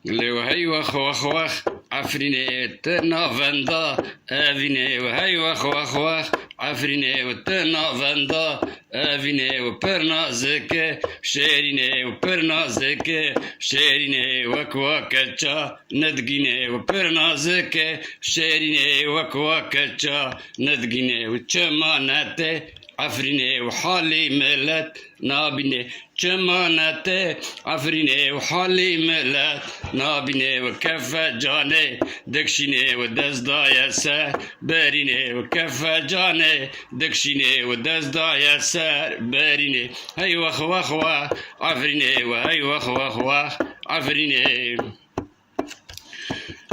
اللي وهي وخ وخ وخ عفريني تنا فندا افيني وهي وخ وخ وخ عفريني وتنا فندا افيني وبرنا زكي شيريني وبرنا زكي شيريني وكواكتشا ندقيني وبرنا زكي شيريني وكواكتشا ندقيني وشماناتي عفريني وحالي ملت نابيني شماناتي عفريني وحالي ملت نابيني وكفى جاني دكشيني ودزدا يسار باريني وكفى جاني دكشيني ودزدا يسار باريني هي وخ وخ وخ عفريني وهي وخ وخ وخ عفريني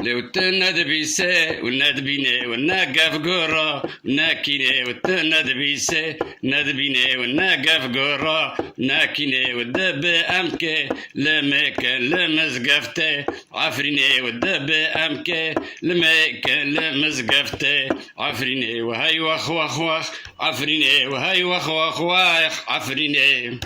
لو تندبيسي وندبيني ونقف قرا ناكيني وتندبيسي ندبيني ونقف قرا ناكيني ودب امكي لمكان لمزقفتي عفريني ودب امكي لمكان لمزقفتي عفريني وهي وخ وخ وخ عفريني وهي وخ وخ وخ عفريني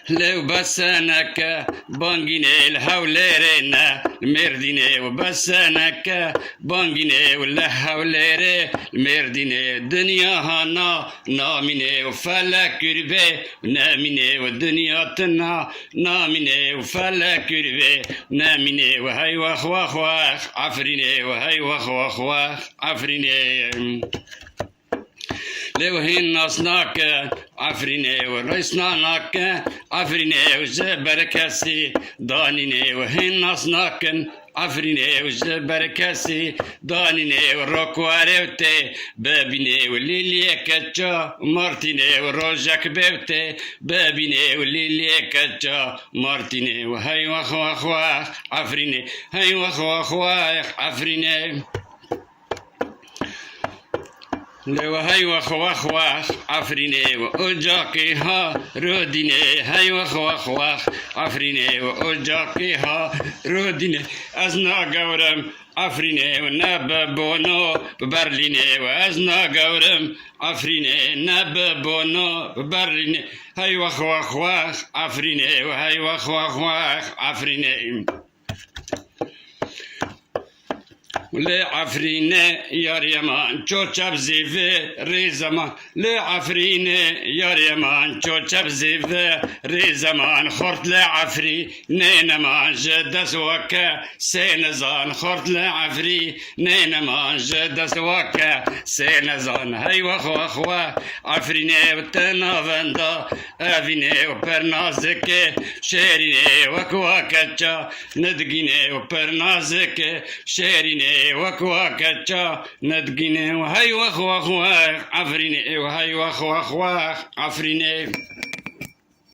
لو بسنك بانجيني الهوليرينا المرديني وبسنك بانجيني ولا هوليري المرديني الدنيا هانا ناميني وفلا كربي ناميني والدنيا تنا ناميني وفلا كربي ناميني وهي وخ وخ وخ عفريني وهي وخ وخ وخ عفريني لو هين نصناك عفريني ورئيسنا ناك عفريني وجبر كاسي دانيني وهين نصناك عفريني وجبر كاسي دانيني والروكواري وتي بابيني والليلي كاتشا مارتيني والروجاك بيوتي بابيني والليلي كاتشا مارتيني وهي وخ وخ وخ عفريني هي وخ وخ وخ عفريني لو هاي وخ وخ وخ عفريني وأجاكي ها روديني هاي وخ وخ وخ عفريني وأجاكي ها روديني أزنا قورم عفريني وناب بونو ببرليني وأزنا قورم عفريني ناب بونو ببرليني هاي وخ وخ وخ عفريني وهاي وخ وخ وخ عفريني لي عفريني يا ريمان تشوتشاب زيفي ريزمان لي عفريني يا ريمان تشوتشاب زيفي ريزمان خرط لي عفري نينمان جدس وكا سينزان خرط لي عفري نينمان جدس وكا سينزان هاي وخ وخ عفريني وتنا فندا افيني وبرنازكي شيريني وكواكتشا ندقيني وبرنازكي شيريني وكواكتشا ندقيني وهي وخ وخ عفريني وهي وخ وخ عفريني